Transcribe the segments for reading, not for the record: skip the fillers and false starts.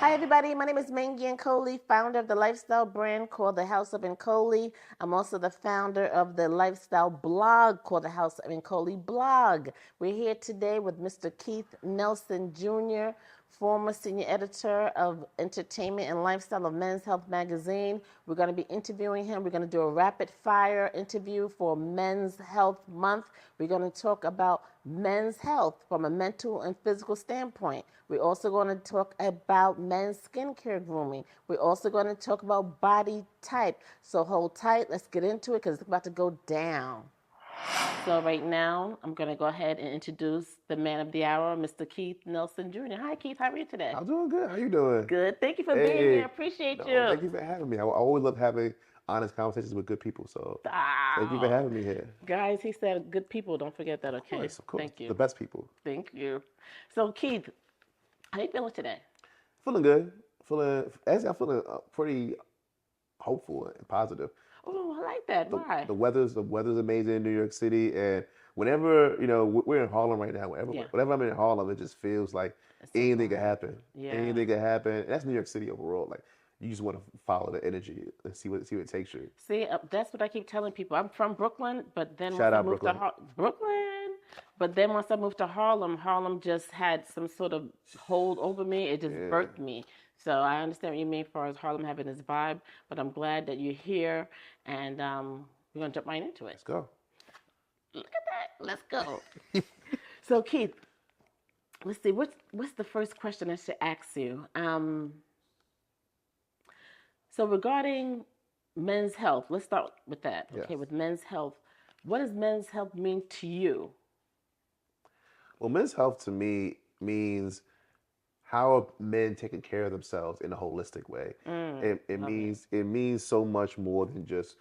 Hi, everybody. My name is Mangy Nkoli, founder of the lifestyle brand called the House of Nkoli. I'm also the founder of the lifestyle blog called the House of Nkoli blog. We're here today with Mr. Keith Nelson Jr., former senior editor of entertainment and lifestyle of Men's Health magazine. We're going to be interviewing him. We're going to do a rapid fire interview for Men's Health Month. We're going to talk about men's health from a mental and physical standpoint. We're also going to talk about men's skincare grooming. We're also going to talk about body type. So hold tight. Let's get into it because it's about to go down. So right now, I'm going to go ahead and introduce the man of the hour, Mr. Keith Nelson Jr. Hi, Keith. How are you today? I'm doing good. How you doing? Good. Thank you for being Hey, here. Appreciate no, you. thank you for having me. I always love having honest conversations with good people. So thank you for Wow. having me here. Guys, he said good people. Don't forget that, okay? Of course, Thank you. the best people. Thank you. So, Keith, how you feeling today? Feeling good. Actually, I'm feeling pretty hopeful and positive. Oh, I like that. The Why? the weather's amazing in New York City, and whenever we're in Harlem right now. Yeah. Whenever I'm in Harlem, it just feels like It's so anything could fun. happen. Yeah. Anything could happen. And that's New York City overall. Like you just want to follow the energy and see what it takes you. See, that's what I keep telling people. I'm from Brooklyn, but then once Shout I out moved to Brooklyn. Brooklyn, but then once I moved to Harlem, Harlem just had some sort of hold over me. It just Yeah. birthed me. So I understand what you mean as far as Harlem having this vibe, but I'm glad that you're here, and we're gonna jump right into it. Let's go. Look at that. Let's go. So Keith, let's see. What's the first question I should ask you? So regarding men's health, let's start with that. Yes. Okay, with men's health, what does men's health mean to you? Well, men's health to me means how are men taking care of themselves in a holistic way. It Love it. means so much more than just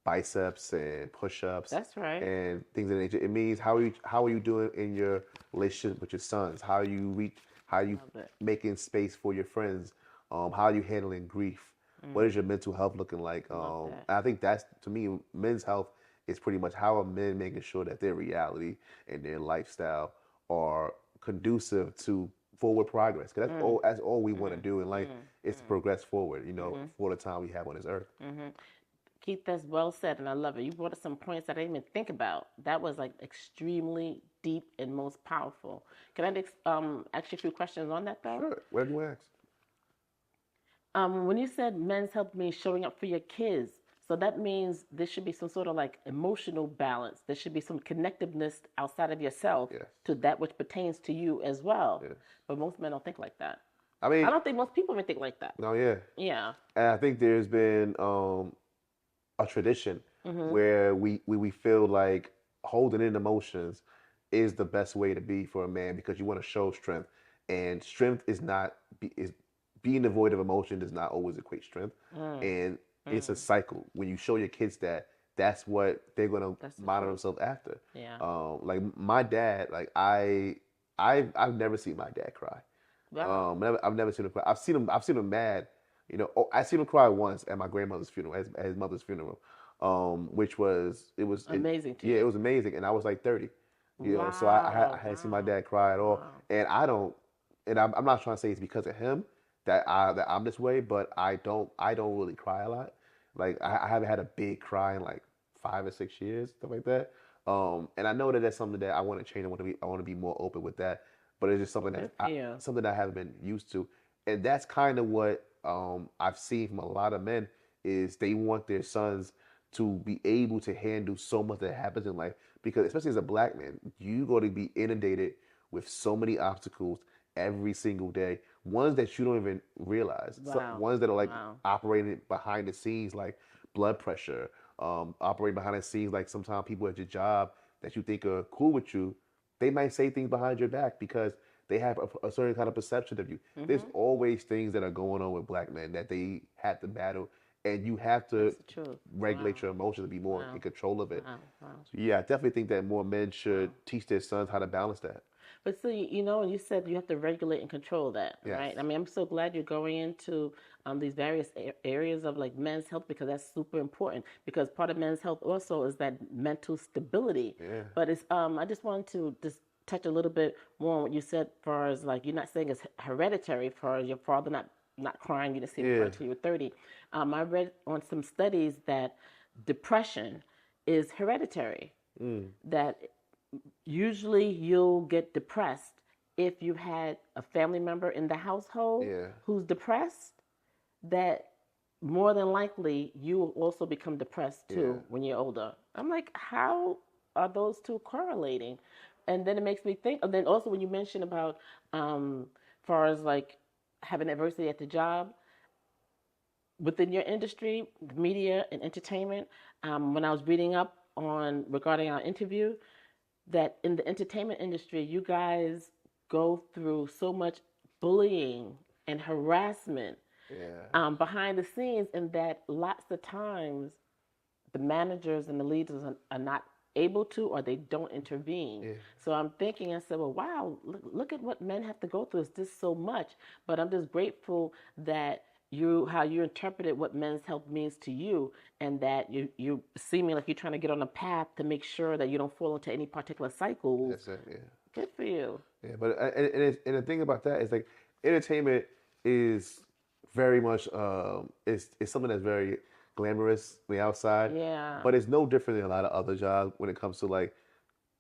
biceps and push-ups That's right. and things of that nature. It means how are you doing in your relationship with your sons? How you Love it. making space for your friends? How are you handling grief? What is your mental health looking like? Love that. I think that's to me, men's health is pretty much how are men making sure that their reality and their lifestyle are conducive to forward progress. Because that's all we want to do in life is to progress forward. For the time we have on this earth. Keith, that's well said, and I love it. You brought up some points that I didn't even think about. That was like extremely deep and most powerful. Can I ask you a few questions on that though? Sure. Whatever you ask. When you said men's health means showing up for your kids, so that means there should be some sort of like emotional balance. There should be some connectiveness outside of yourself Yes. to that which pertains to you as well. Yes. But most men don't think like that. I I mean, don't think most people even think like that. no, yeah. Yeah. And I think there's been a tradition where we feel like holding in emotions is the best way to be for a man because you want to show strength, and strength is not is being devoid of emotion does not always equate strength, and it's a cycle. When you show your kids that, that's what they're gonna That's the model truth. themselves after. Yeah. Like my dad, like I've never seen my dad cry. Wow. I've never seen him cry. I've seen him mad. I seen him cry once at my grandmother's funeral, at his mother's funeral, which was Amazing to yeah, it you. was amazing, and I was like 30. So I Wow. hadn't seen my dad cry at all, Wow. and I don't, and I'm not trying to say it's because of him that I'm this way, but I don't really cry a lot. Like I haven't had a big cry in like 5 or 6 years, stuff like that. And I know that that's something that I want to change. I want to be more open with that, but it's just something Good for you. something that I haven't been used to, and that's kind of what I've seen from a lot of men is they want their sons to be able to handle so much that happens in life because especially as a black man, you got to be inundated with so many obstacles every single day, ones that you don't even realize, Wow. ones that are like Wow. operating behind the scenes, like blood pressure, operating behind the scenes, like sometimes people at your job that you think are cool with you, they might say things behind your back because they have a certain kind of perception of you. There's always things that are going on with black men that they have to battle, and you have to That's the truth. regulate Wow. your emotions to be more in Wow. control of it. Wow. Wow. So yeah, I definitely think that more men should Wow. teach their sons how to balance that. But so you know, you said you have to regulate and control that, Yes. right? I mean, I'm so glad you're going into these various areas of like men's health because that's super important. Because part of men's health also is that mental stability. Yeah. But it's I just wanted to just touch a little bit more on what you said, as far as like you're not saying it's hereditary, for your father not not crying. You didn't see me cry Yeah. until you were 30. I read on some studies that depression is hereditary. That usually you'll get depressed if you've had a family member in the household Yeah. who's depressed, that more than likely you will also become depressed Yeah. too when you're older. I'm like, how are those two correlating? And then it makes me think. And then also when you mention about, far as like having adversity at the job within your industry, media and entertainment. When I was reading up on regarding our interview, that in the entertainment industry, you guys go through so much bullying and harassment Yeah. behind the scenes, and that lots of times the managers and the leaders are not able to, or they don't intervene. Yeah. So I'm thinking, I said, well, wow, look at what men have to go through. It's just so much. But I'm just grateful that how you interpreted what men's health means to you, and that you see me like you're trying to get on a path to make sure that you don't fall into any particular cycles. That's it. Yeah. Good for you. Yeah. But and the thing about that is like entertainment is very much it's something that's very glamorous on the outside, Yeah. but it's no different than a lot of other jobs when it comes to like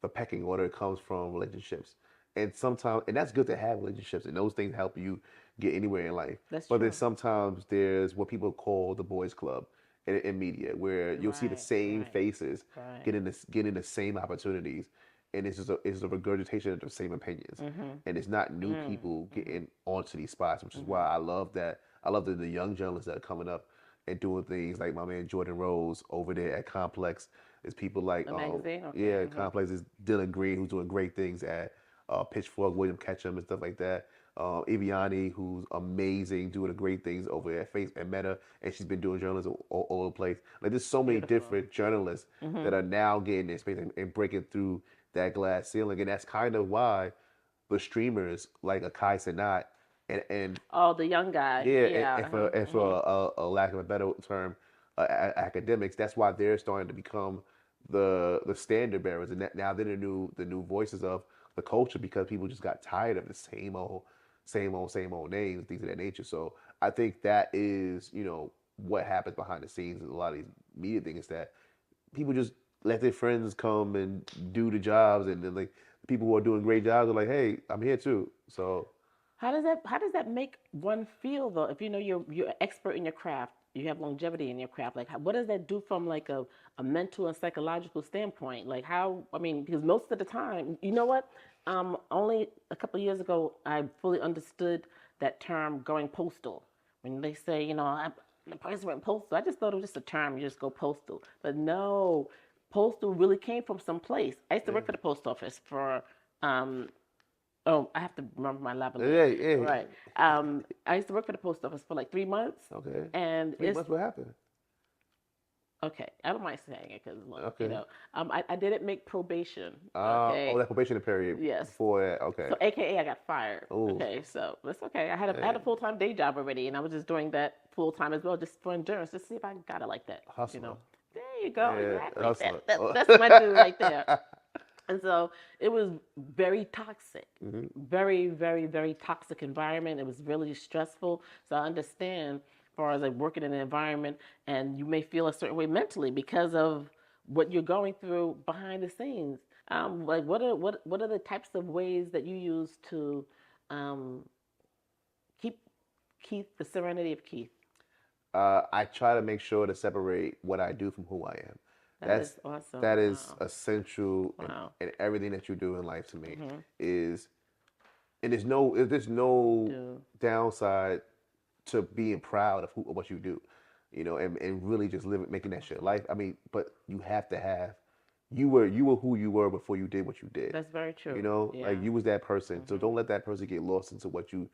the pecking order. It comes from relationships, and sometimes and that's good to have relationships, and those things help you get anywhere in life. That's But then true. sometimes there's what people call the boys club in media, where you'll see the Right, same right, faces right. getting the same opportunities, and it's a regurgitation of the same opinions, and it's not new people getting onto these spots, which is why I love that. I love the young journalists that are coming up and doing things like my man Jordan Rose over there at Complex. There's people like The magazine? Okay. yeah, Complex is Dylan Green, who's doing great things at Pitchfork, William Ketchum, and stuff like that. Aviani, who's amazing, doing great things over at Face and Meta, and she's been doing journalism all over the place. Like there's so many Beautiful. different journalists that are now getting in space and breaking through that glass ceiling, and that's kind of why the streamers like Akai Sanat and Oh, the young guy. yeah, Yeah. and for a lack of a better term, academics. That's why they're starting to become the standard bearers, and now they're the new voices of the culture because people just got tired of the same old names, things of that nature. So I think that is what happens behind the scenes in a lot of these media things, is that people just let their friends come and do the jobs, and then like people who are doing great jobs are like, hey, I'm here too. So How does that make one feel though? If you know you're an expert in your craft, you have longevity in your craft. Like, what does that do from like a mental and psychological standpoint? Like, how? I mean, because most of the time, you know what? Only a couple of years ago, I fully understood that term going postal. When they say, the person went postal, I just thought it was just a term. You just go postal, but no, postal really came from someplace. I used to yeah, work for the post office for um, oh, I have to remember my lavalier. yeah, yeah. Right. I used to work for the post office for like 3 months, Okay, and 3 months. What happened? okay. I don't mind saying it because look, Okay. I didn't make probation. Oh, Okay. that probationary period Yes. before that. Okay. So, AKA, I got fired. Oh, Okay, so that's okay. I had a full time day job already, and I was just doing that full time as well, just for endurance, just to see if I got it like that. hustler. There you go. Yeah, Exactly. hustler. That's my dude right there. And so it was very toxic, hmm very, very, very toxic environment. It was really stressful. So I understand, as far as like working in an environment, and you may feel a certain way mentally because of what you're going through behind the scenes. Like, what are the types of ways that you use to um, keep Keith, the serenity of Keith? I try to make sure to separate what I do from who I am. That is awesome. That is Wow. essential Wow. in everything that you do in life to me. Mm-hmm. Is and there's no Do. downside to being proud of of what you do, and really just making that shit life. I mean, but you have to have you were who you were before you did what you did. That's very true. Like Yeah. you was that person. So Mm-hmm. don't let that person get lost into what you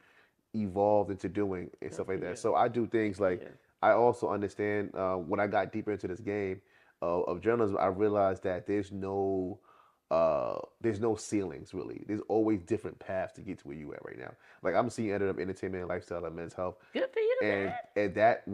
evolved into doing and Good stuff for like that. you. So I do things Good for like you. I also understand when I got deeper into this game of journalism, I realized that there's no ceilings really. There's always different paths to get to where you at right now. Like I'm seeing ended up entertainment and lifestyle and men's health, Good for you, and man. that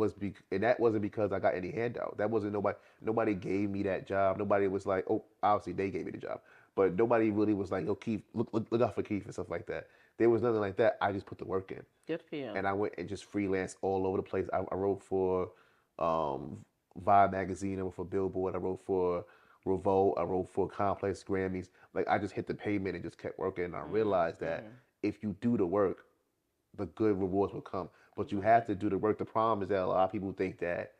wasn't because I got any handout. That wasn't nobody gave me that job. Nobody was like, oh, obviously they gave me the job, but nobody really was like, oh, Keith, look out for Keith and stuff like that. There was nothing like that. I just put the work in. Good for you. And I went and just freelanced all over the place. I wrote for um, Vibe magazine. I wrote for Billboard. I wrote for Revolt. I wrote for Complex Grammys. Like I just hit the pavement and just kept working. And I realized that if you do the work, the good rewards will come. But you have to do the work. The problem is that a lot of people think that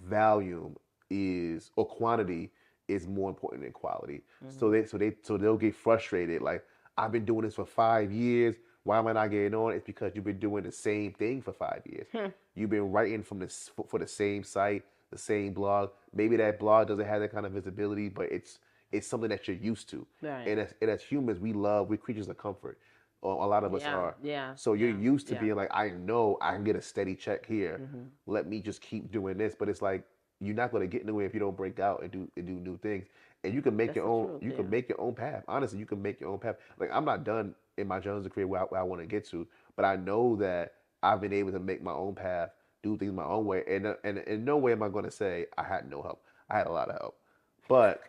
volume is or quantity is more important than quality. So they'll get frustrated. Like I've been doing this for 5 years. Why am I not getting on? It's because you've been doing the same thing for 5 years. You've been writing from this for the same site, the same blog. Maybe that blog doesn't have that kind of visibility, but it's something that you're used to. Right. And as humans, we're creatures of comfort. Or a lot of us are. Yeah. So you're used to being like, I know I can get a steady check here. Let me just keep doing this. But it's like you're not going to get anywhere if you don't break out and do new things. And you can make your own. You can make your own path. Honestly, you can make your own path. Like I'm not done in my journalism career where I want to get to, but I know that I've been able to make my own path, do things my own way, and in no way am I going to say I had no help. I had a lot of help, but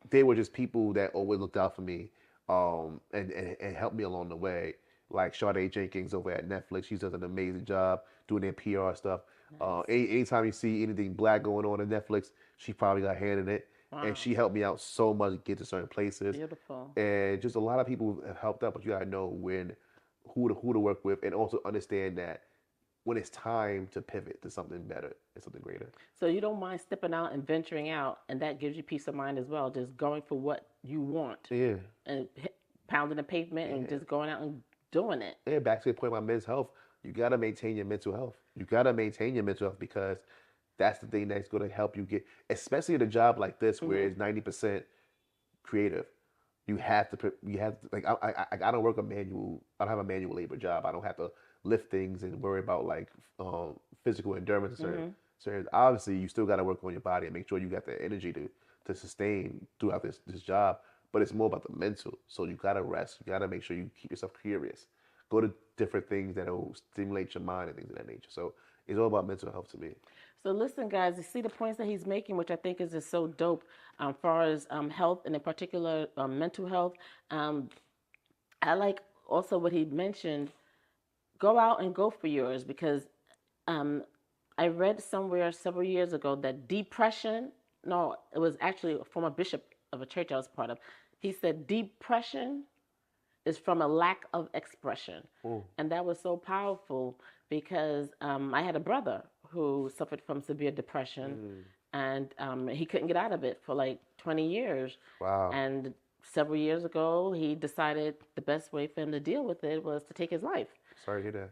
they were just people that always looked out for me, and helped me along the way. Like Sade Jenkins over at Netflix, she does an amazing job doing their PR stuff. Anytime you see anything black going on in Netflix, she probably got a hand in it. Wow. And she helped me out so much to get to certain places. Beautiful. And just a lot of people have helped out, but you gotta know who to work with, and also understand that when it's time to pivot to something better and something greater. So you don't mind stepping out and venturing out, and that gives you peace of mind as well. Just going for what you want. Yeah. And pounding the pavement and just going out and doing it. Yeah, back to the point about men's health. You gotta maintain your mental health. You gotta maintain your mental health because that's the thing that's gonna help you get, especially at a job like this where it's 90% creative. You have to like I don't work a manual. I don't have a manual labor job. I don't have to lift things and worry about like physical endurance and certain. Obviously, you still got to work on your body and make sure you got the energy to sustain throughout this job. But it's more about the mental. So you got to rest. You got to make sure you keep yourself curious. Go to different things that will stimulate your mind and things of that nature. So it's all about mental health to me. So listen, guys, you see the points that he's making, which I think is just so dope as far as health and in particular mental health. I like also what he mentioned, go out and go for yours, because I read somewhere several years ago that depression, no, it was actually a former bishop of a church I was part of. He said depression is from a lack of expression. And that was so powerful because I had a brother who suffered from severe depression and he couldn't get out of it for like 20 years. Wow. And several years ago, he decided the best way for him to deal with it was to take his life. Sorry to hear that.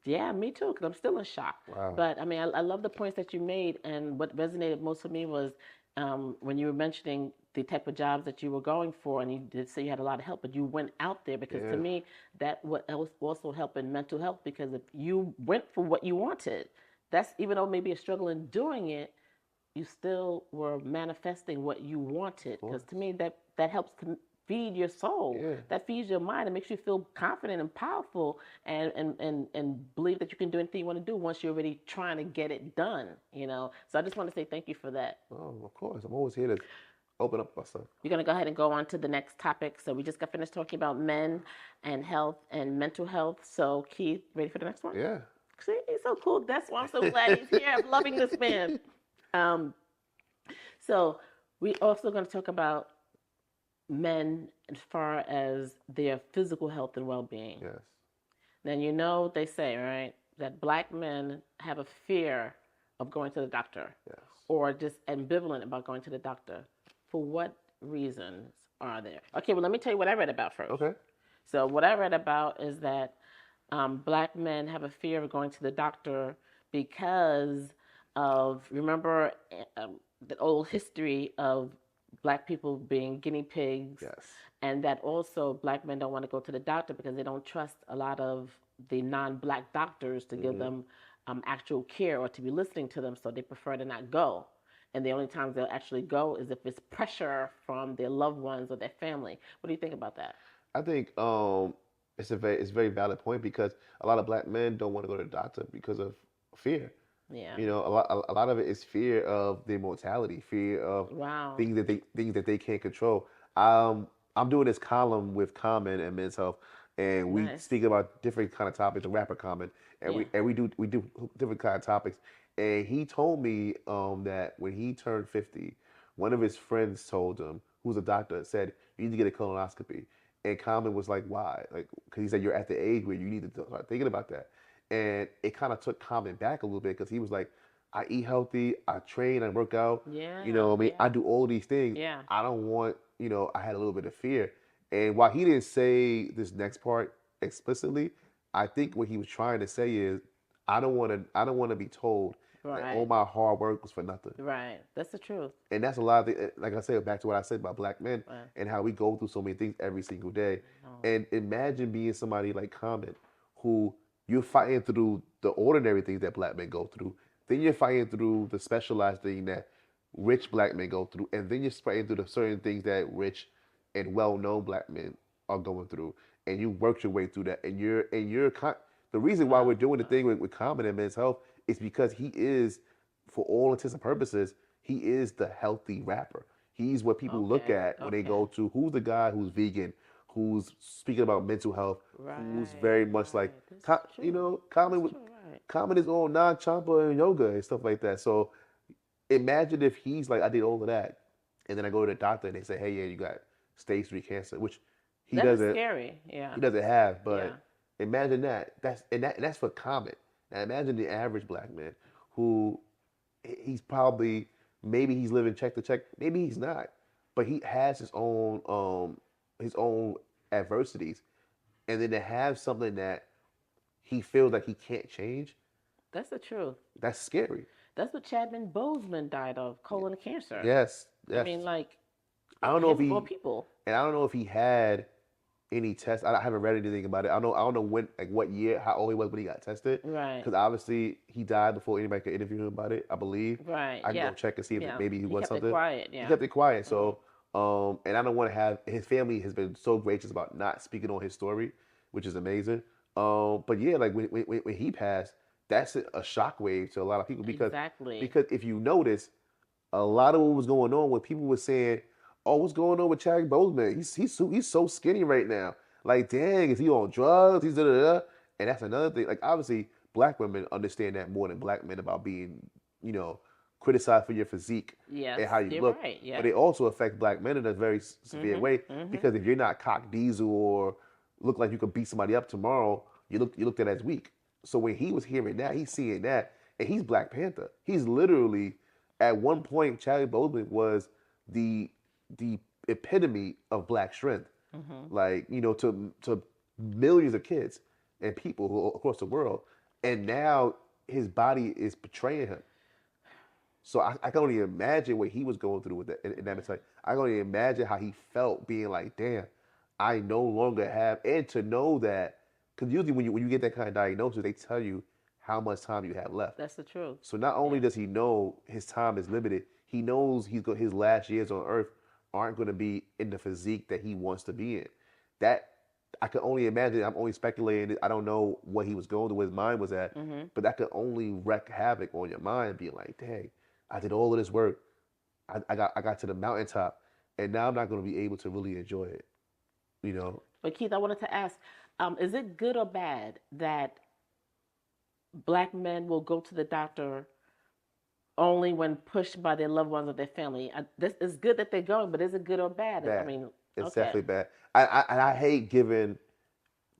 Yeah, me too, because I'm still in shock. Wow. But I mean, I love the points that you made, and what resonated most with me was when you were mentioning the type of jobs that you were going for, and you did say you had a lot of help, but you went out there, because to me, that was also helping mental health, because if you went for what you wanted, that's, even though maybe a struggle in doing it, you still were manifesting what you wanted, because to me, that helps to feed your soul. That feeds your mind. It makes you feel confident and powerful, and believe that you can do anything you want to do once you're already trying to get it done, you know. So I just want to say thank you for that. Oh, of course. I'm always here to open up myself. We're going to go ahead and go on to the next topic. So we just got finished talking about men and health and mental health. So Keith, ready for the next one? Yeah. See, he's so cool. That's why I'm so glad he's here. I'm loving this man. So we're also going to talk about men as far as their physical health and well-being. Yes. Then you know they say, right, that black men have a fear of going to the doctor. Yes. Or just ambivalent about going to the doctor. For what reasons are there? Okay, well, let me tell you what I read about first. Okay. So what I read about is that black men have a fear of going to the doctor because of, remember the old history of black people being guinea pigs. Yes. And that also black men don't want to go to the doctor because they don't trust a lot of the non-black doctors to give them actual care or to be listening to them, so they prefer to not go. And the only times they'll actually go is if it's pressure from their loved ones or their family. What do you think about that? I think it's a very valid point, because a lot of black men don't want to go to the doctor because of fear. Yeah. You know, a lot of it is fear of their mortality, fear of things that they can't control. I'm doing this column with Common and Men's Health and we Nice. speak about different kind of topics. The rapper Common, and Yeah. we do different kind of topics. And he told me that when he turned 50, one of his friends told him, who's a doctor, said you need to get a colonoscopy. And Common was like, why? Like, because he said you're at the age where you need to start thinking about that. And it kind of took Common back a little bit because he was like, I eat healthy, I train, I work out. You Yeah. know, what I mean, I Yeah. do all these things. Yeah. I don't want, I had a little bit of fear. And while he didn't say this next part explicitly, I think what he was trying to say is, I don't want to be told that all Right. my hard work was for nothing. Right. That's the truth. And that's a lot of things. Like I said, back to what I said about black men Right. and how we go through so many things every single day. Oh. And imagine being somebody like Common, who you're fighting through the ordinary things that black men go through. Then you're fighting through the specialized thing that rich black men go through, and then you're fighting through the certain things that rich and well-known black men are going through. And you work your way through that. The reason why we're Wow. doing the Wow. thing with Common and Men's Health is because he is, for all intents and purposes, he is the healthy rapper. He's what people look Okay. at when they Okay. go to who's the guy who's vegan, who's speaking about mental health, who's Right. very much like, Right. This is true. That's Common true. Right. Common is on non-champa and yoga and stuff like that. So imagine if he's like, I did all of that, and then I go to the doctor and they say, hey, yeah, you got stage 3 cancer, which he That is doesn't scary. Yeah. he doesn't have. Yeah. But imagine that. That's for Common. Now imagine the average black man who he's probably, maybe he's living check to check, maybe he's not, but he has his own adversities, and then to have something that he feels like he can't change, That's the truth. that's scary. That's what Chadman Boseman died of, colon cancer. Yes, I yes. mean, like, I don't know if him of all he people. and I don't know if he had any tests. I haven't read anything about it. I don't know when, like what year, how old he was when he got tested. Right. Because obviously he died before anybody could interview him about it. I believe. Right. I can Yeah. go check and see if Yeah. maybe he He was kept it something. quiet. He Yeah. kept it quiet. So, and I don't want to have, his family has been so gracious about not speaking on his story, which is amazing. But yeah, like when he passed, that's a shockwave to a lot of people Exactly. because if you notice, a lot of what was going on when people were saying, "Oh, what's going on with Chadwick Boseman? He's so skinny right now. Like, dang, is he on drugs? He's da da da." And that's another thing. Like, obviously, black women understand that more than black men about being, you know, criticized for your physique Yes. and how you You're look. right. Yeah. But it also affects black men in a very severe way because if you're not cock diesel or look like you could beat somebody up tomorrow, you looked at as weak. So when he was hearing that, he's seeing that, and he's Black Panther. He's literally, at one point, Chadwick Boseman was the the epitome of black strength. Like, to millions of kids and people across the world. And now his body is betraying him. So I can only imagine what he was going through with that in that mentality. I can only imagine how he felt being like, damn, I no longer have, and to know that, because usually when you get that kind of diagnosis, they tell you how much time you have left. That's the truth. So not only Yeah. does he know his time is limited, he knows his last years on Earth aren't going to be in the physique that he wants to be in. That I can only imagine. I'm only speculating. I don't know what he was going through, where his mind was at, but that could only wreak havoc on your mind, being like, dang, I did all of this work. I got to the mountaintop, and now I'm not going to be able to really enjoy it. You know, But Keith, I wanted to ask, is it good or bad that black men will go to the doctor only when pushed by their loved ones or their family? This is good that they're going, but is it good or bad? I bad. mean, It's okay. definitely bad. I hate giving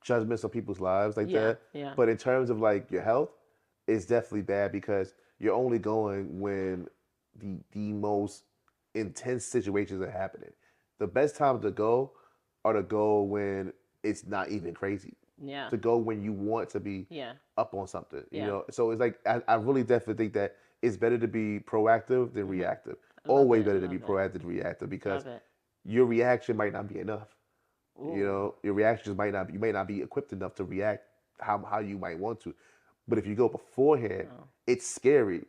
judgments on people's lives like Yeah, that. yeah. But in terms of like your health, it's definitely bad because you're only going when the most intense situations are happening. The best times to go are to go when it's not even crazy. Yeah. To go when you want to be Yeah. up on something. You Yeah. know? So it's like I really definitely think that it's better to be proactive than reactive. I love Always it. I better to be love it. proactive than reactive because Love it. your reaction might not be enough. You Ooh. know, your reactions might not be, you may not be equipped enough to react how you might want to. But if you go beforehand, Oh. it's scary,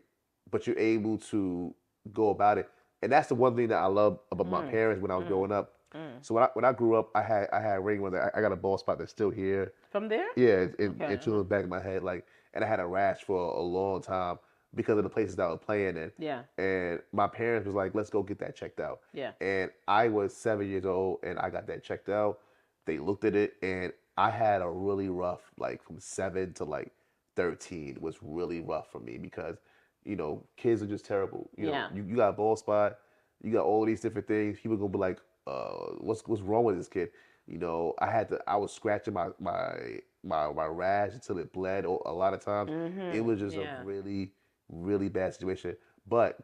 but you're able to go about it. And that's the one thing that I love about my parents when I was growing up. So when I grew up, I had a ring where I got a bald spot that's still here. From there? Yeah, Okay. into the back of my head, like, and I had a rash for a long time because of the places that I was playing in. Yeah. And my parents was like, "Let's go get that checked out." Yeah. And I was 7 years old, and I got that checked out. They looked at it, and I had a really rough, like from 7 to like 13 was really rough for me because, kids are just terrible. Yeah. You got a bald spot, you got all these different things. People gonna be like, what's wrong with this kid? I was scratching my rash until it bled a lot of times. It was just a Yeah. really, really bad situation. But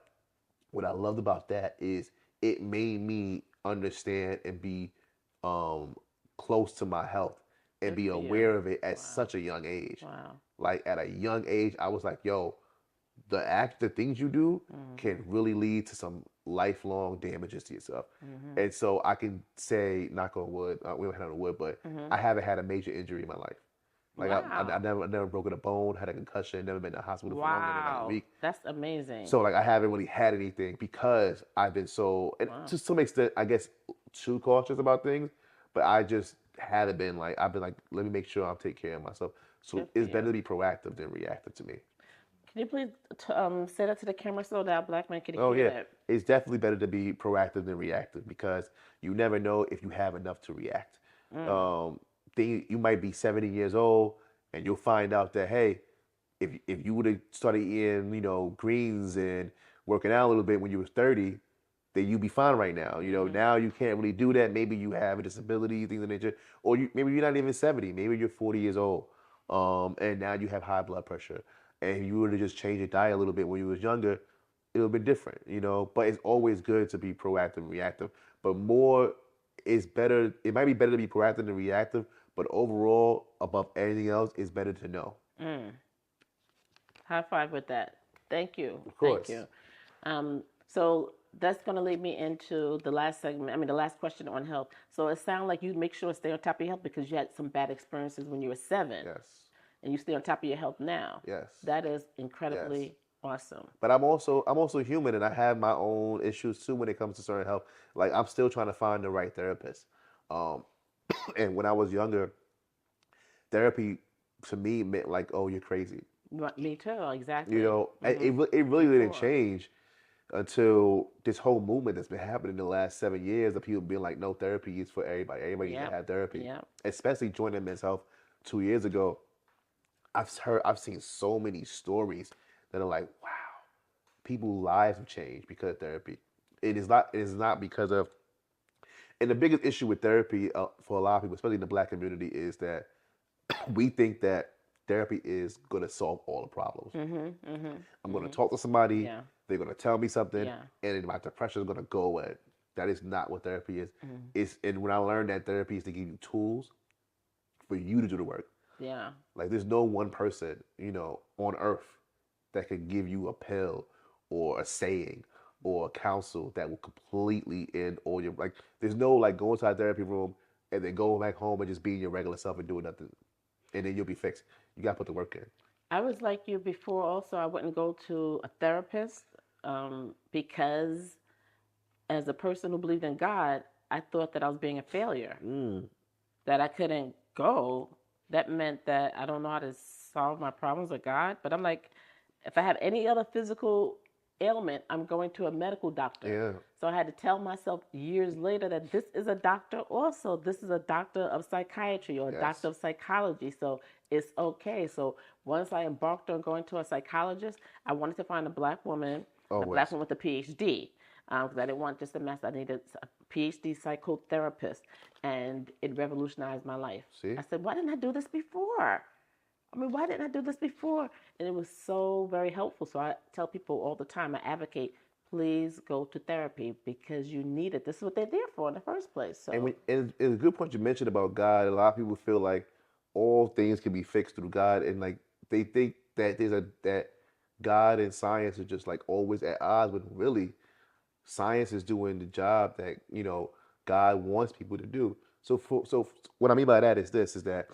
what I loved about that is it made me understand and be um, close to my health and Good be for you. aware of it at Wow. such a young age. Wow. Like at a young age, I was like, yo, the things you do can really lead to some lifelong damages to yourself. And so I can say, knock on wood, we don't have no wood, but I haven't had a major injury in my life. Like I Wow. never broken a bone, had a concussion, never been in the hospital for longer than like a Wow. week. That's amazing. So like I haven't really had anything because I've been so, and Wow. to some extent, I guess, too cautious about things. But I just haven't been like, I've been like, let me make sure I'm taking care of myself. So Good for it's better you. to be proactive than reactive to me. Can you please say that to the camera so that black man can Oh hear yeah, that? it's definitely better to be proactive than reactive because you never know if you have enough to react. Mm. Um, you might be 70 years old and you'll find out that hey, if you would have started eating greens and working out a little bit when you was 30, then you'd be fine right now. Now you can't really do that. Maybe you have a disability, things of that nature, or maybe you're not even 70. Maybe you're 40 years old, and now you have high blood pressure. And if you were to just change your diet a little bit when you was younger, it would have been different. But it's always good to be proactive and reactive. But more is better. It might be better to be proactive than reactive, but overall, above anything else, it's better to know. Mm. High five with that. Thank you. Of Thank course. you. So that's going to lead me into the last segment. I mean, the last question on health. So it sounds like you make sure to stay on top of your health because you had some bad experiences when you were 7, Yes. and you stay on top of your health now. Yes. That is Yes. incredibly awesome. But I'm also human and I have my own issues too when it comes to certain health. Like I'm still trying to find the right therapist. Um, and when I was younger, therapy to me meant like, oh, you're crazy. Me too. You Exactly. know, it really didn't Before. change until this whole movement that's been happening in the last 7 years of people being like, no, therapy is for everybody. Everybody needs to Yep. have therapy. Yep. Especially joining men's health 2 years ago. I've seen so many stories that are like, wow, people's lives have changed because of therapy. It is not because of, and the biggest issue with therapy for a lot of people, especially in the black community, is that we think that therapy is going to solve all the problems. I'm going to talk to somebody, Yeah. they're going to tell me something, Yeah. and then my depression is going to go away. That is not what therapy is. And when I learned that therapy is to give you tools for you to do the work. Yeah. Like there's no one person, on earth that can give you a pill or a saying or a counsel that will completely end all your like there's no like going to a therapy room and then going back home and just being your regular self and doing nothing and then you'll be fixed. You gotta put the work in. I was like you before. Also, I wouldn't go to a therapist because, as a person who believed in God, I thought that I was being a failure. That I couldn't go. That meant that I don't know how to solve my problems with God. But I'm like, if I have any other physical ailment, I'm going to a medical doctor. Yeah. So I had to tell myself years later that this is a doctor also. This is a doctor of psychiatry or a Yes. doctor of psychology. So it's okay. So once I embarked on going to a psychologist, I wanted to find a black woman Always. with a PhD. Because I didn't want just a master. I needed a PhD psychotherapist. And it revolutionized my life. See? I said, why didn't I do this before? I mean, why didn't I do this before? And it was so very helpful. So I tell people all the time, I advocate, please go to therapy because you need it. This is what they're there for in the first place. So And a good point you mentioned about God. A lot of people feel like all things can be fixed through God, and like they think that that God and science are just like always at odds. When really, science is doing the job that God wants people to do. So what I mean by that is this: is that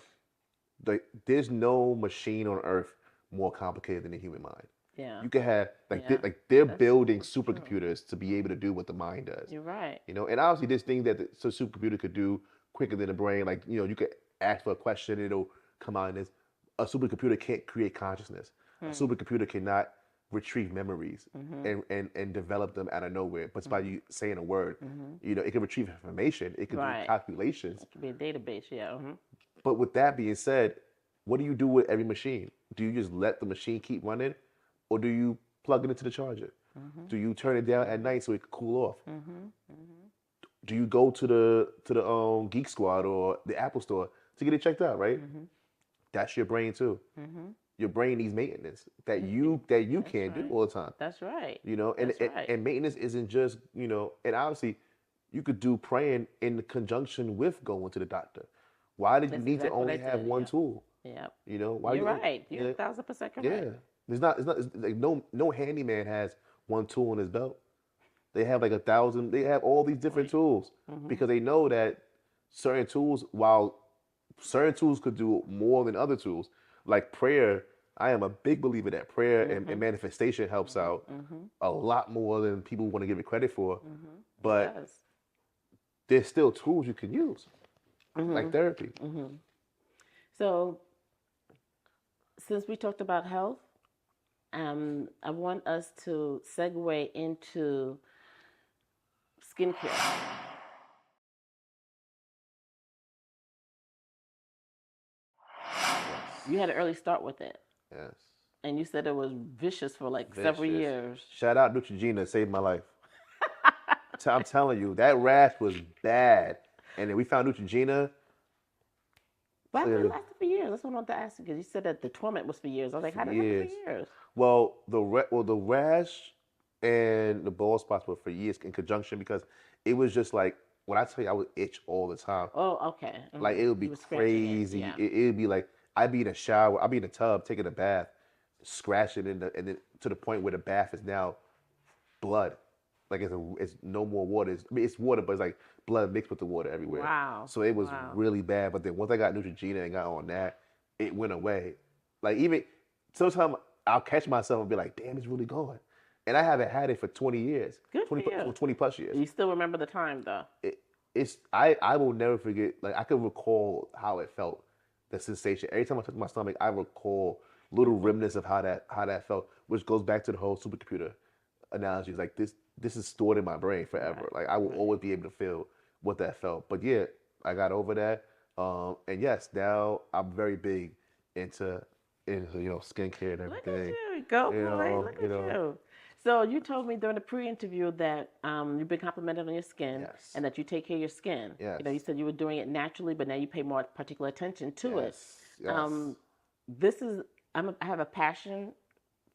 there's no machine on Earth more complicated than the human mind. yeah, You can have yeah, they're that's building true. supercomputers to be able to do what the mind does. You're right. And obviously there's things that the supercomputer could do quicker than the brain. Like you could ask for a question, it'll come out in this. A supercomputer can't create consciousness. A supercomputer cannot retrieve memories and develop them out of nowhere. But it's by you saying a word. It can retrieve information. It can do Right. calculations. It could be a database. Yeah. But with that being said, what do you do with every machine? Do you just let the machine keep running, or do you plug it into the charger? Do you turn it down at night so it can cool off? Do you go to the Geek Squad or the Apple Store to get it checked out? Right. That's your brain too. Your brain needs maintenance that you can't do all the time. That's right. You know, and, That's right. and maintenance isn't just, and obviously you could do praying in conjunction with going to the doctor. Why did you That's need to exactly what only I have did. one Yep. tool? Yep. You know, why You're you right. You're 1,000% correct. yeah. It's like no handyman has one tool in his belt. They have like 1,000. They have all these different tools because they know that certain tools, while certain tools could do more than other tools, like prayer. I am a big believer that prayer and manifestation helps out a lot more than people want to give it credit for. But It does. there's still tools you can use, like therapy. So, since we talked about health, I want us to segue into skincare. You had an early start with it, Yes. and you said it was vicious for like several Vicious. years. Shout out Neutrogena, saved my life. I'm telling you, that rash was bad. And then we found Neutrogena. But it lasted for years. That's what I wanted to ask you because you said that the torment was for years. I was like, how did it happen for years? Well, the rash and the bald spots were for years in conjunction because it was just like when I tell you I would itch all the time. Oh, okay. Like it would be crazy. Yeah. It would be like I'd be in a shower, I'd be in a tub taking a bath, scratching and then to the point where the bath is now blood. Like it's no more water. It's water, but it's like blood mixed with the water everywhere. Wow. So it was really bad. But then once I got Neutrogena and got on that, it went away. Like even sometimes I'll catch myself and be like, damn, it's really gone. And I haven't had it for 20 years. Good for you. 20 plus years. You still remember the time though? I will never forget. Like I can recall how it felt, the sensation. Every time I touch my stomach, I recall little remnants of how that felt, which goes back to the whole supercomputer analogy. It's like this is stored in my brain forever. Like I will always be able to feel what that felt. But yeah, I got over that. And yes, now I'm very big into skincare and everything. Look at you, go boy! Look at you. So you told me during the pre-interview that you've been complimented on your skin and that you take care of your skin. Yes. You said you were doing it naturally, but now you pay more particular attention to it. Yes. I have a passion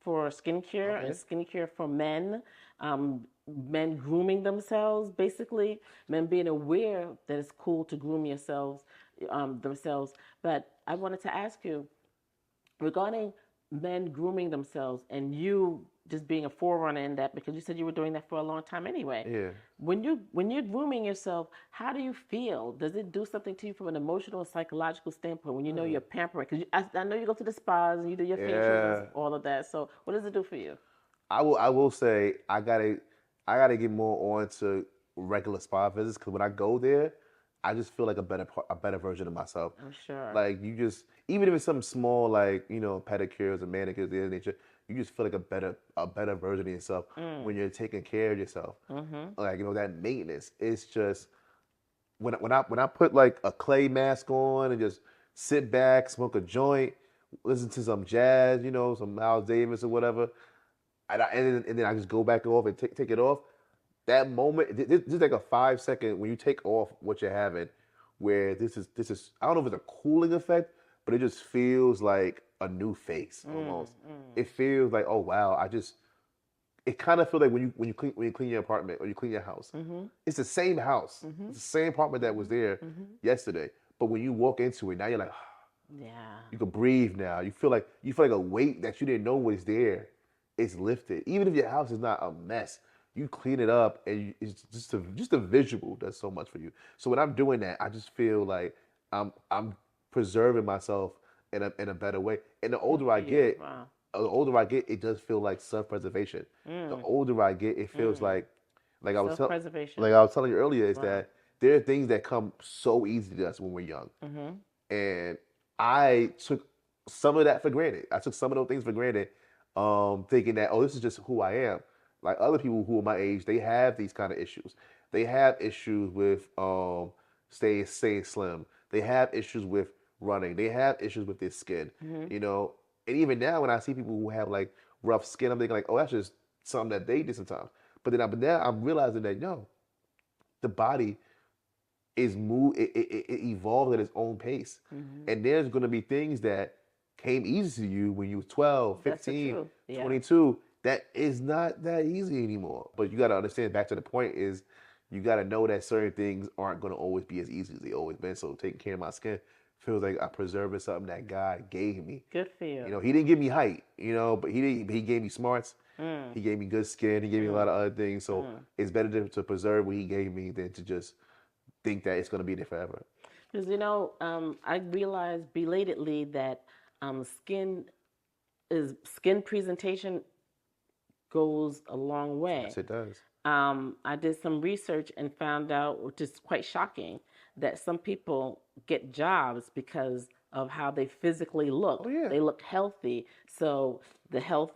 for skincare and skincare for men. Men grooming themselves, basically. Men being aware that it's cool to groom themselves. But I wanted to ask you regarding men grooming themselves and you just being a forerunner in that because you said you were doing that for a long time anyway. Yeah. When you're grooming yourself, how do you feel? Does it do something to you from an emotional and psychological standpoint when you know you're pampering? Because I know you go to the spas and you do your facials and all of that. So what does it do for you? I will say I gotta get more on to regular spa visits because when I go there, I just feel like a better version of myself. I'm sure. Like you just, even if it's something small like pedicures and manicures, the other nature, you just feel like a better version of yourself when you're taking care of yourself. Like that maintenance. It's just when I put like a clay mask on and just sit back, smoke a joint, listen to some jazz, some Miles Davis or whatever, and then I just go back off and take it off. That moment, this is like a 5 second when you take off what you're having, where this is I don't know if it's a cooling effect, but it just feels like a new face almost. It feels like, oh wow, it kind of feels like when you clean your apartment or you clean your house. It's the same house. It's the same apartment that was there yesterday. But when you walk into it, now you're like, you can breathe now. You feel like a weight that you didn't know was there is lifted. Even if your house is not a mess, you clean it up and it's just a visual does so much for you. So when I'm doing that, I just feel like I'm preserving myself in a better way. And the older I get, it does feel like self-preservation. The older I get, it feels like I was telling you earlier, is that there are things that come so easy to us when we're young. And I took some of that for granted. I took some of those things for granted, thinking that, this is just who I am. Like other people who are my age, they have these kind of issues. They have issues with staying slim. They have issues with running. They have issues with their skin, you know. And even now, when I see people who have like rough skin, I'm thinking like, oh, that's just something that they did sometimes. But now I'm realizing that no, the body is it evolves at its own pace. And there's going to be things that came easy to you when you was 12, That's the 15, truth. Yeah. 22 that is not that easy anymore. But you got to understand, back to the point is, you got to know that certain things aren't going to always be as easy as they always been. So taking care of my skin feels like I'm preserving something that God gave me. Good for you. You know, he didn't give me height, you know, but he gave me smarts. He gave me good skin. He gave me a lot of other things. So it's better to preserve what he gave me than to just think that it's going to be there forever. Because, you know, I realized belatedly that skin presentation goes a long way. Yes, it does. I did some research and found out, which is quite shocking, that some people get jobs because of how they physically look. Oh, yeah. They look healthy. So the health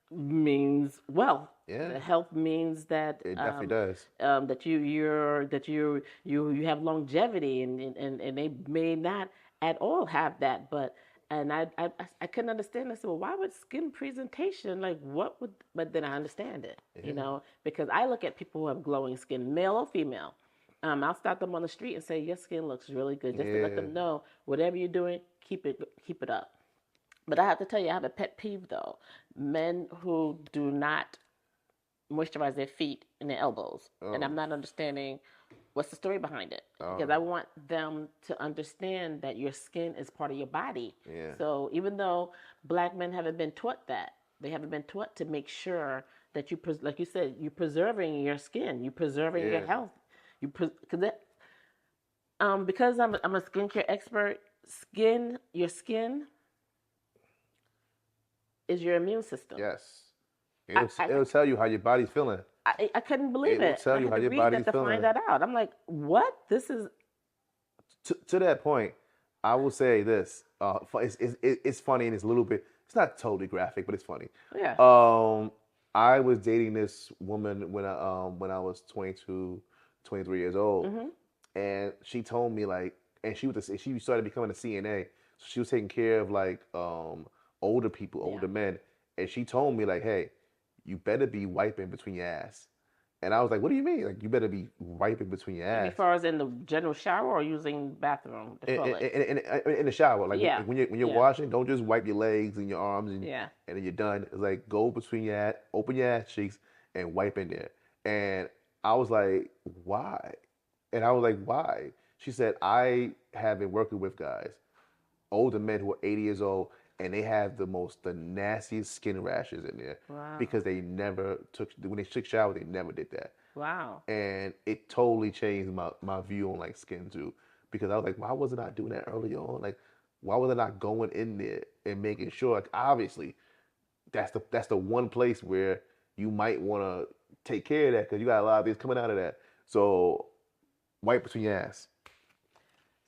means wealth. Yeah. The health means that It definitely does. That you have longevity, and they may not at all have that, but. And I couldn't understand. I said, well, why would skin presentation, like what would, but then I understand it, you know, because I look at people who have glowing skin, male or female. I'll stop them on the street and say, your skin looks really good, just to let them know, whatever you're doing, keep it up. But I have to tell you, I have a pet peeve though. Men who do not moisturize their feet and their elbows. And I'm not understanding what's the story behind it. Because I want them to understand that your skin is part of your body. Yeah. So even though black men haven't been taught that, they haven't been taught to make sure that like you said, you're preserving your skin, you're preserving your health. Because I'm a skincare expert, your skin is your immune system. Yes. It'll tell you how your body's feeling. I couldn't believe it. It will tell you how your body's feeling. To find that out. I'm like, what? This is... To that point, I will say this. It's funny and it's a little bit... It's not totally graphic, but it's funny. Yeah. I was dating this woman when I was 22, 23 years old. And she told me, like... And she started becoming a CNA. So she was taking care of, like, older people, older men. And she told me, like, hey, you better be wiping between your ass. And I was like, what do you mean? Like, you better be wiping between your ass. As far as in the general shower or using bathroom, the toilet? In the shower. Like, when you're washing, don't just wipe your legs and your arms and then you're done. It's like, go between your ass, open your ass cheeks and wipe in there. And I was like, why? And I was like, why? She said, I have been working with guys, older men who are 80 years old, and they have the nastiest skin rashes in there. Wow. Because they never when they took showers, they never did that. Wow. And it totally changed my view on like skin too. Because I was like, why wasn't I doing that early on? Like, why was I not going in there and making sure? Like, obviously, that's the one place where you might want to take care of that because you got a lot of things coming out of that. So, wipe between your ass.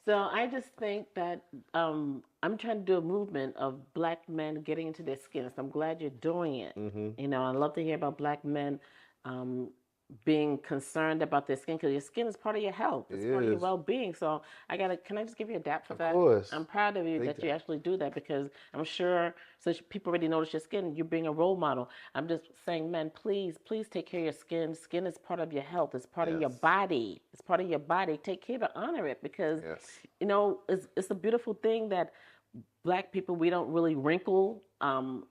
So I just think that I'm trying to do a movement of black men getting into their skin. So I'm glad you're doing it. You know, I love to hear about black men being concerned about their skin, because your skin is part of your health. It's part of your well-being. So can I just give you a dap for that? Of course. I'm proud of you that you actually do that, because I'm sure since people already notice your skin, you're being a role model. I'm just saying, men, please take care of your skin. Skin is part of your health. It's part of your body. It's part of your body. Take care to honor it, because, you know, it's a beautiful thing that black people, we don't really wrinkle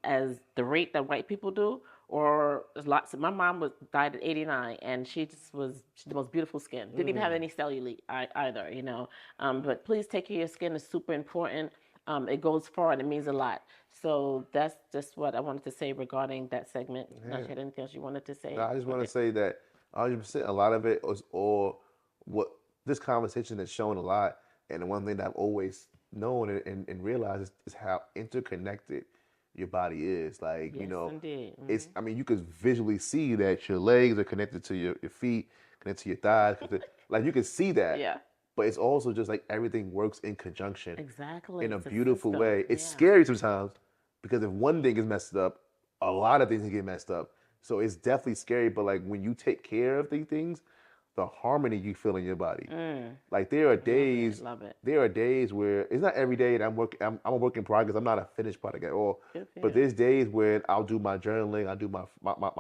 as the rate that white people do. Or lots. My mom died at 89, and she was the most beautiful skin. Didn't even have any cellulite either, you know. But please take care of your skin. It's super important. It goes far and it means a lot. So that's just what I wanted to say regarding that segment. Not sure anything else you wanted to say? No, I just want to say that 100%. A lot of it was all what this conversation has shown a lot, and the one thing that I've always known and realized is how interconnected your body is. Like, you know, it's, I mean, you could visually see that your legs are connected to your feet, connected to your thighs. Like, you can see that. Yeah. But it's also just like everything works in conjunction. Exactly. In a beautiful way. It's scary sometimes, because if one thing is messed up, a lot of things get messed up. So it's definitely scary. But like, when you take care of these things, the harmony you feel in your body. Like Love it. there are days where it's not every day that I'm a work in progress. I'm not a finished product at all. Good for But you. there's days when I'll do my journaling, I'll do my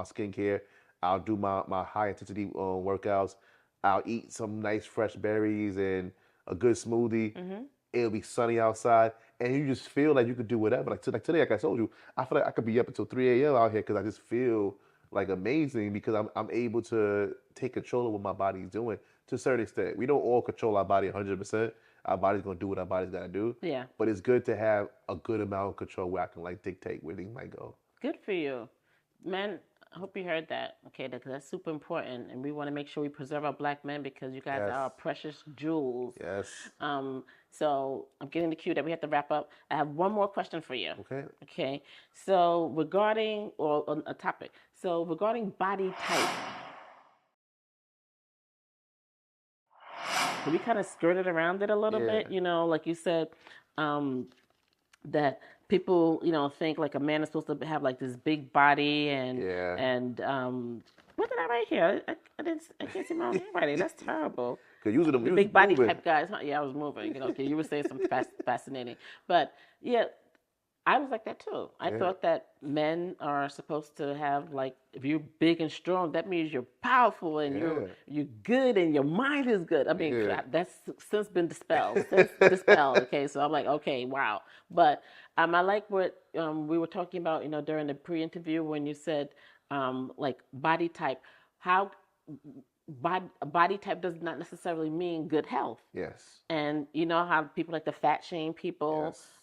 skincare, I'll do my high intensity workouts, I'll eat some nice fresh berries and a good smoothie. It'll be sunny outside, and you just feel like you could do whatever. Like today, like I told you, I feel like I could be up until 3 a.m. out here because I just feel like amazing because I'm able to take control of what my body's doing to a certain extent. We don't all control our body 100%. Our body's gonna do what our body's gotta do. Yeah. But it's good to have a good amount of control where I can like dictate where things might go. Good for you. Man, I hope you heard that. Okay, because that's super important. And we want to make sure we preserve our black men because you guys Yes. are our precious jewels. Yes. So I'm getting the cue that we have to wrap up. I have one more question for you. Okay. Okay. So regarding, or on a topic. So regarding body type. We kind of skirted around it a little Yeah. bit, you know, like you said, that people, you know, think like a man is supposed to have like this big body and Yeah. what did I write here? I can't see my own handwriting. That's terrible. Cause usually The big body type guys, huh? Yeah, I was moving. You know, okay, you were saying something fascinating, but yeah, I was like that too. I Yeah. thought that men are supposed to have like, if you're big and strong, that means you're powerful and Yeah. you're good and your mind is good. I mean, Yeah. that's since been dispelled. Okay, so I'm like, okay, wow. But I like what we were talking about, you know, during the pre-interview when you said like body type. How body type does not necessarily mean good health. Yes. And you know how people like to fat shame people. Yes.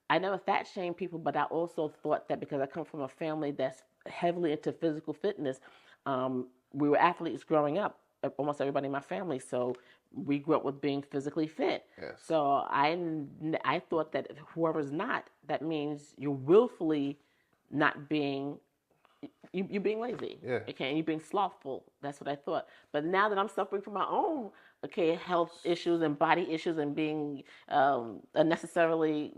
I never fat shame people, but I also thought that because I come from a family that's heavily into physical fitness, we were athletes growing up, almost everybody in my family. So we grew up with being physically fit. Yes. So I thought that whoever's not, that means you're willfully not being, you're being lazy. Yeah. Okay, and you're being slothful. That's what I thought. But now that I'm suffering from my own, okay, health issues and body issues and being unnecessarily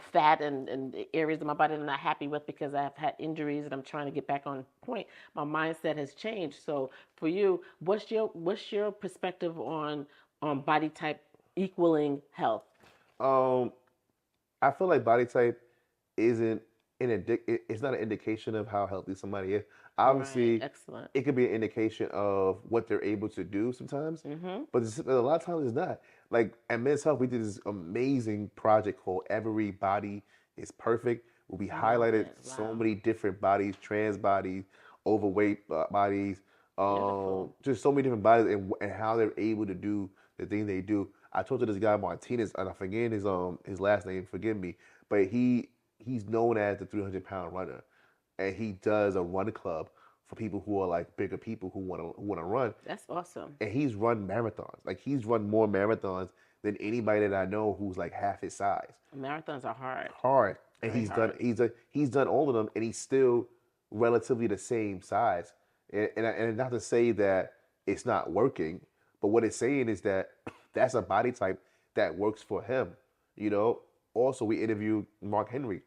fat and areas of my body that I'm not happy with because I've had injuries and I'm trying to get back on point. My mindset has changed. So for you, what's your perspective on body type equaling health? I feel like body type isn't it's not an indication of how healthy somebody is. Obviously, Right. Excellent. it could be an indication of what they're able to do sometimes, but a lot of times it's not. Like at Men's Health, we did this amazing project called Every Body is Perfect, where we highlighted so many different bodies, trans bodies, overweight bodies, just so many different bodies and how they're able to do the things they do. I talked to this guy Martinez, and I forget his last name. Forgive me, but he's known as the 300-pound runner, and he does a run club for people who are like bigger people who want to run. That's awesome. And he's run marathons. Like he's run more marathons than anybody that I know who's like half his size. Marathons are hard. Hard, and Very hard. he's done all of them, and he's still relatively the same size. And not to say that it's not working, but what it's saying is that that's a body type that works for him. You know. Also, we interviewed Mark Henry,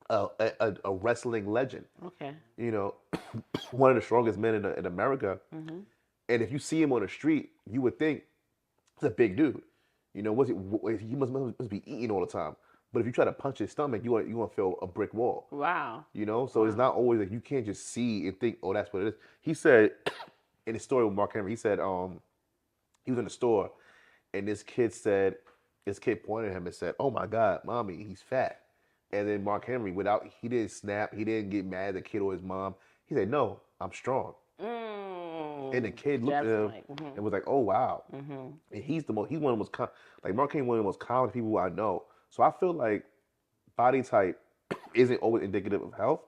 a wrestling legend. Okay. You know, one of the strongest men in America. Mm-hmm. And if you see him on the street, you would think he's a big dude. You know, he must be eating all the time. But if you try to punch his stomach, you want to feel a brick wall. Wow. You know, so it's not always like you can't just see and think, oh, that's what it is. He said in his story with Mark Henry, he said he was in the store, and this kid pointed at him and said, "Oh my God, mommy, he's fat." And then Mark Henry, he didn't snap, he didn't get mad at the kid or his mom. He said, "No, I'm strong." And the kid looked at him and was like, "Oh wow." And he's one of the most like Mark Henry, one of the most common people I know. So I feel like body type isn't always indicative of health.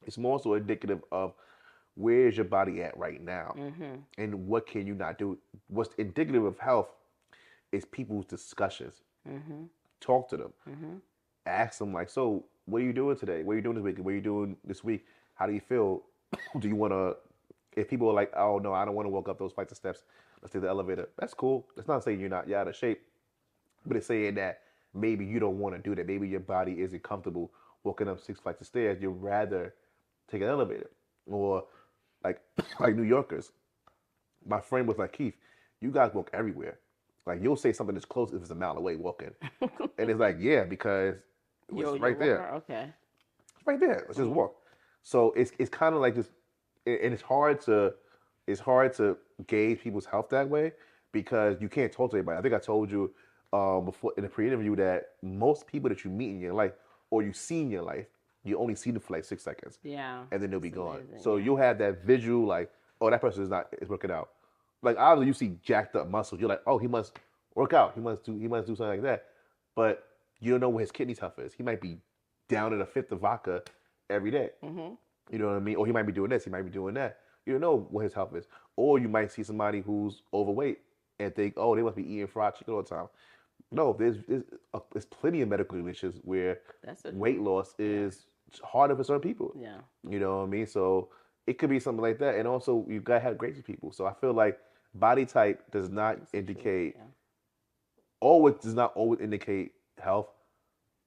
It's more so indicative of where's your body at right now, and what can you not do. What's indicative of health is people's discussions. Talk to them. Ask them like, so what are you doing today? What are you doing this week? What are you doing this week? How do you feel? Do you want to, if people are like, oh no, I don't want to walk up those flights of steps, let's take the elevator. That's cool. It's not saying you're out of shape, but it's saying that maybe you don't want to do that. Maybe your body isn't comfortable walking up 6 flights of stairs. You'd rather take an elevator. Or like New Yorkers, My friend was like, Keith, you guys walk everywhere. Like you'll say something that's close if it's a mile away walking, and it's like, yeah, because it's You're a right there. walker? Okay. It's right there. Let's just walk. So it's kind of like this, and it's hard to gauge people's health that way because you can't talk to everybody. I think I told you before in a pre-interview that most people that you meet in your life or you see in your life, you only see them for like 6 seconds, Yeah. and then they'll be It's gone. amazing. So Yeah. you'll have that visual like, oh, that person is working out. Like obviously you see jacked up muscles, you're like, oh, he must work out. He must do something like that. But you don't know what his kidney health is. He might be down at a fifth of vodka every day. You know what I mean? Or he might be doing this, he might be doing that. You don't know what his health is. Or you might see somebody who's overweight and think, oh, they must be eating fried chicken all the time. No, there's plenty of medical conditions where That's a weight loss is harder for certain people. yeah. You know what I mean? So it could be something like that. And also, you gotta have grace with people. So I feel like body type does not indicate, Yeah. always does not always indicate health.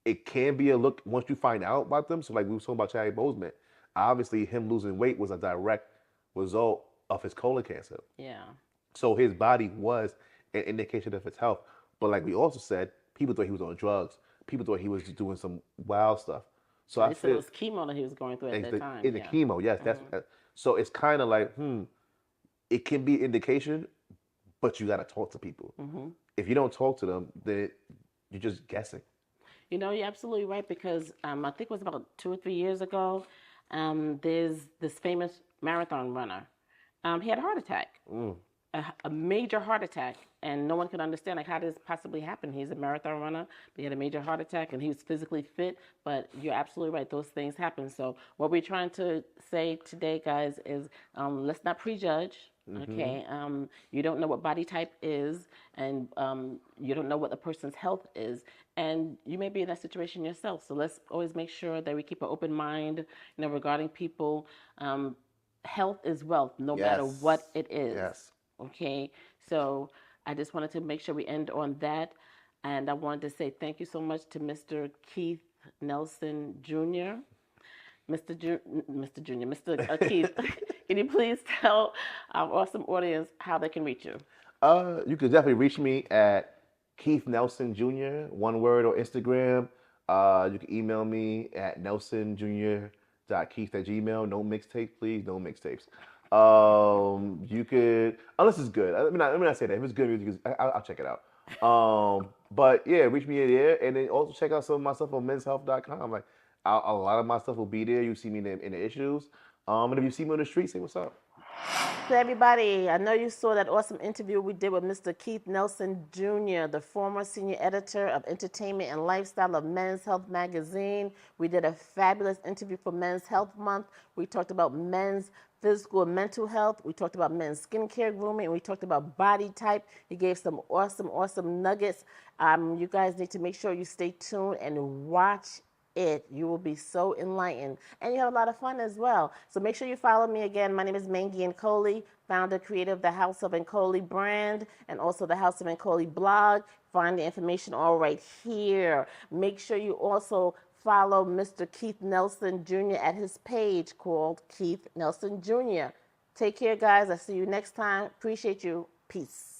It can be a look once you find out about them. So like we were talking about Chadwick Boseman, obviously him losing weight was a direct result of his colon cancer. Yeah. So his body was an indication of his health. But like we also said, people thought he was on drugs. People thought he was just doing some wild stuff. So I They said it feel was chemo that he was going through at that time. in the Yeah. chemo, yes, so it's kind of like it can be indication, but you got to talk to people. If you don't talk to them, then you're just guessing. You know, you're absolutely right because I think it was about 2 or 3 years ago. There's this famous marathon runner. He had a heart attack, a major heart attack, and no one could understand like how did this possibly happen. He's a marathon runner, but he had a major heart attack, and he was physically fit. But you're absolutely right; those things happen. So what we're trying to say today, guys, is let's not prejudge. Okay, you don't know what body type is, and you don't know what the person's health is, and you may be in that situation yourself. So let's always make sure that we keep an open mind, regarding people. Health is wealth, no matter what it is. Yes. Okay, so I just wanted to make sure we end on that, and I wanted to say thank you so much to Mr. Keith Nelson Jr. Mr. Jr., Mr. Keith, can you please tell our awesome audience how they can reach you? You could definitely reach me at Keith Nelson Jr., one word, or Instagram. You can email me at nelsonjr.keith@gmail. No mixtape, please. No mixtapes. You could, unless it's good. Let me not say that. If it's good music, I'll check it out. But yeah, reach me there, and then also check out some of my stuff on menshealth.com. Like a lot of my stuff will be there. You see me in the issues. And if you see me on the street, say what's up. So everybody, I know you saw that awesome interview we did with Mr. Keith Nelson Jr., the former senior editor of entertainment and lifestyle of Men's Health magazine. We did a fabulous interview for Men's Health Month. We talked about men's physical and mental health. We talked about men's skincare, grooming, and we talked about body type. He gave some awesome nuggets. You guys need to make sure you stay tuned and watch it. You will be so enlightened, and you have a lot of fun as well. So make sure you follow me again. My name is Mangy Nkoli, founder, creator of the House of Nkoli brand, and also the House of Nkoli blog. Find the information all right here. Make sure you also follow Mr. Keith Nelson Jr. at his page called Keith Nelson Jr. Take care, guys. I'll see you next time. Appreciate you. Peace.